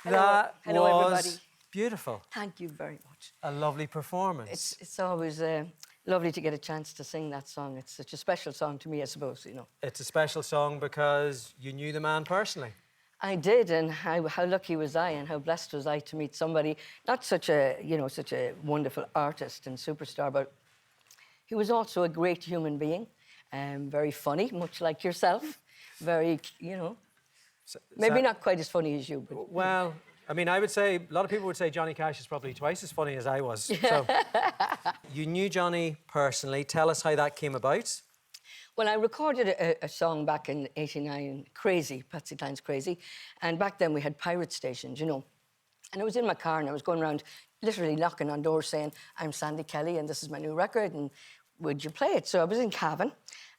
Hello, everybody. was beautiful. Thank you very much. A lovely performance. It's always lovely to get a chance to sing that song. It's such a special song to me, I suppose, you know. It's a special song because you knew the man personally. I did, and how lucky was I, and how blessed was I to meet somebody, not such a, such a wonderful artist and superstar, but he was also a great human being, very funny, much like yourself, very, maybe not quite as funny as you, but... Well, I mean, I would say, a lot of people would say Johnny Cash is probably twice as funny as I was. So, you knew Johnny personally. Tell us how that came about. Well, I recorded a song back in '89, Crazy, Patsy Cline's Crazy, and back then we had pirate stations, And I was in my car and I was going around literally knocking on doors saying, I'm Sandy Kelly and this is my new record and would you play it? So I was in Cavan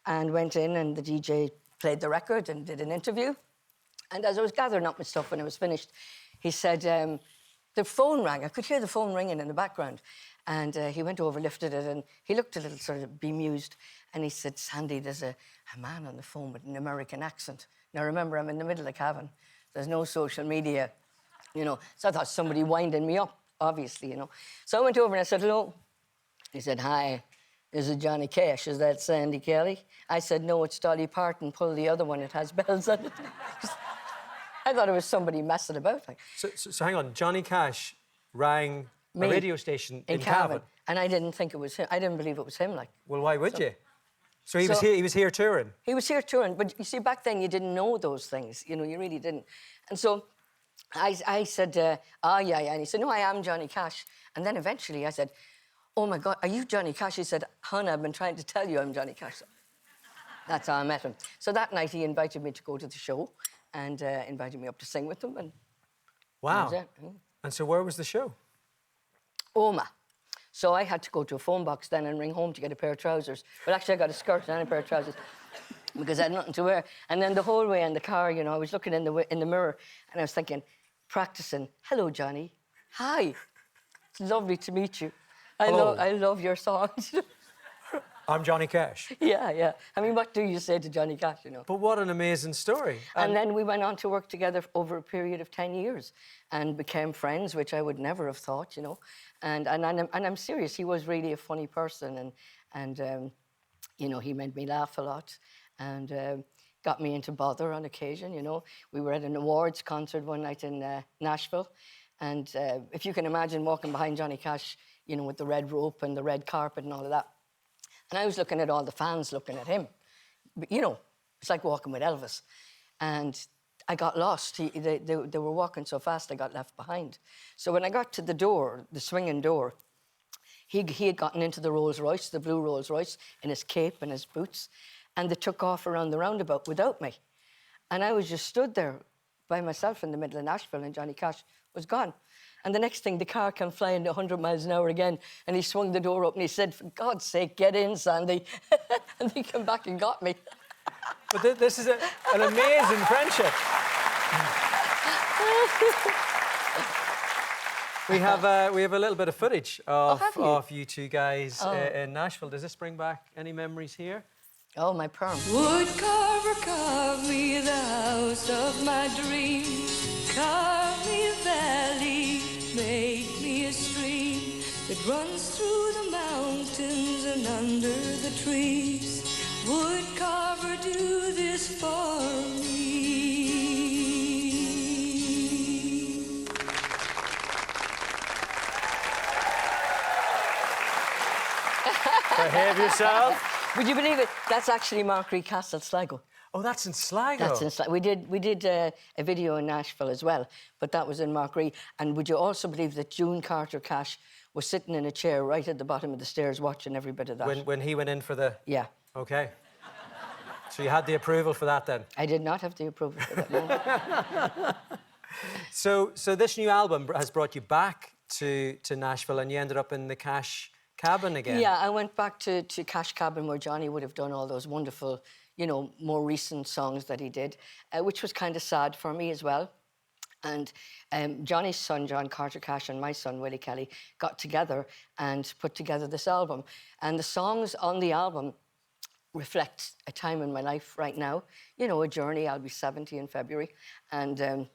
and went in and the DJ played the record and did an interview. And as I was gathering up my stuff when I was finished, he said, the phone rang. I could hear the phone ringing in the background. And he went over, lifted it, and he looked a little sort of bemused. And he said, Sandy, there's a man on the phone with an American accent. Now, remember, I'm in the middle of Cavan. There's no social media, So I thought somebody winding me up, obviously, So I went over and I said, hello. He said, hi, is it Johnny Cash? Is that Sandy Kelly? I said, no, it's Dolly Parton. Pull the other one. It has bells on it. I thought it was somebody messing about. So hang on, Johnny Cash rang a radio station in Cavan. And I didn't think it was him. I didn't believe it was him, Well, why would you? So he was here touring? He was here touring, but you see, back then you didn't know those things, you really didn't. And so I said, yeah, and he said, no, I am Johnny Cash. And then eventually I said, oh my God, are you Johnny Cash? He said, hon, I've been trying to tell you I'm Johnny Cash. That's how I met him. So that night he invited me to go to the show and invited me up to sing with him. And wow. That was it. And so where was the show? Oma. So I had to go to a phone box then and ring home to get a pair of trousers. But actually I got a skirt and a pair of trousers because I had nothing to wear. And then the whole way in the car, I was looking in the mirror and I was thinking, practicing, hello, Johnny. Hi. It's lovely to meet you. I love your songs. I'm Johnny Cash. Yeah. I mean, what do you say to Johnny Cash, But what an amazing story. And then we went on to work together over a period of 10 years and became friends, which I would never have thought, And I'm serious, he was really a funny person and he made me laugh a lot and got me into bother on occasion, We were at an awards concert one night in Nashville and if you can imagine walking behind Johnny Cash, with the red rope and the red carpet and all of that. And I was looking at all the fans looking at him. But, it's like walking with Elvis. And I got lost. They were walking so fast, I got left behind. So when I got to the door, the swinging door, he had gotten into the Rolls Royce, the blue Rolls Royce, in his cape and his boots, and they took off around the roundabout without me. And I was just stood there by myself in the middle of Nashville, and Johnny Cash was gone. And the next thing, the car came flying 100 miles an hour again, and he swung the door up and he said, for God's sake, get in, Sandy. And he came back and got me. But this is an amazing friendship. We have a little bit of footage of you two guys in Nashville. Does this bring back any memories here? Oh, my perm. Wood carver, carve me the house of my dreams. Carve me a valley, make me a stream that runs through the mountains and under the trees. Wood carver, do this for me. Behave yourself. Would you believe it? That's actually Markree Castle, Sligo. Oh, that's in Sligo. That's in Sligo. We did a video in Nashville as well, but that was in Markree. And would you also believe that June Carter Cash was sitting in a chair right at the bottom of the stairs watching every bit of that? When he went in for the... Yeah. OK. So you had the approval for that then? I did not have the approval for that, no. So this new album has brought you back to Nashville and you ended up in the Cash cabin again. Yeah, I went back to Cash Cabin where Johnny would have done all those wonderful, more recent songs that he did, which was kind of sad for me as well. And Johnny's son, John Carter Cash, and my son, Willie Kelly, got together and put together this album. And the songs on the album reflect a time in my life right now, a journey. I'll be 70 in February. And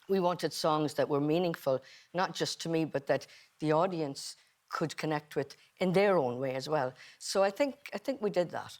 we wanted songs that were meaningful, not just to me, but that the audience could connect with in their own way as well. So I think we did that.